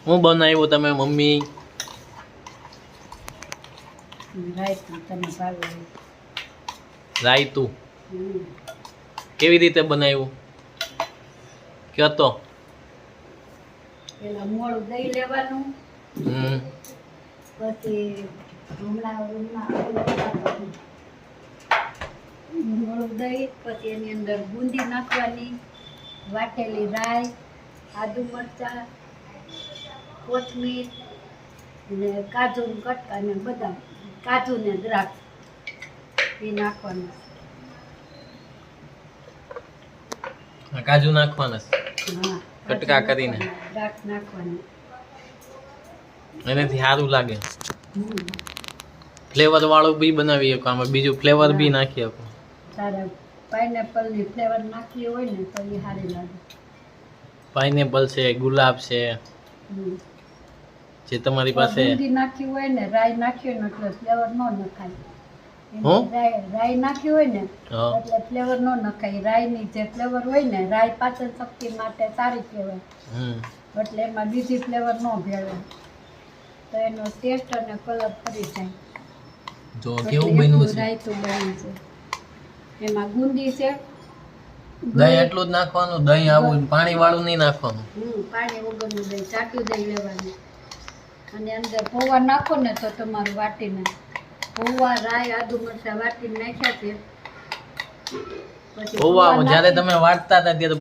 હું બનાવ્યું તમે મમ્મી? રાયતું કેવી રીતે બનાવ્યું કયો તો? પેલા મોળું દહીં લેવાનું, પછી મોળું દહીં, પછી એની અંદર બુંદી નાખવાની, વાટેલી રાઈ, આદુ મરચાં, કોથમીર ને કાજુ કટકા ને બદામ, કાજુ ને દ્રાક્ષ એ નાખવાનું. કાજુ નાખવાના હા, કટકા કરીને દ્રાક્ષ નાખવાની. એનાથી સારું લાગે. ફ્લેવર વાળું બી બનાવી શકો, આમાં બીજું ફ્લેવર બી નાખી શકો. તારે પાઇનેપલ ની ફ્લેવર નાખી હોય ને તો એ સારી લાગે. પાઇનેપલ છે, ગુલાબ છે, જે તમારી પાસે. બુંદી નાખી હોય ને, રાઈ નાખી હોય ને એટલે ફ્લેવર ન નખાય. રાઈ નાખી હોય ને એટલે ફ્લેવર ન નખાય. રાઈ ની જે ફ્લેવર હોય ને, રાઈ પાચન શક્તિ માટે સારી કહેવાય, એટલે એમાં બીજી ફ્લેવર ન ભેળવે તો એનો ટેસ્ટ અને કલર ફરી જાય. જો કેવું બન્યું છે. રાયતું બન્યું છે. એમાં ગુંદી છે, દહીં એટલું જ નાખવાનું. દહીં આવું પાણી વાળું નહીં નાખવાનું. પાણી વગરનું દહીં, ચાટું દહીં લેવાનું. અને અંદર પૌવા નાખો ને તો તમારું વાટીને પૌવા, રાઈ, આદુ મરચાં વાટીને નાખ્યા છે. પછી પૌવા જ્યારે તમે વાટતા હતા ત્યારે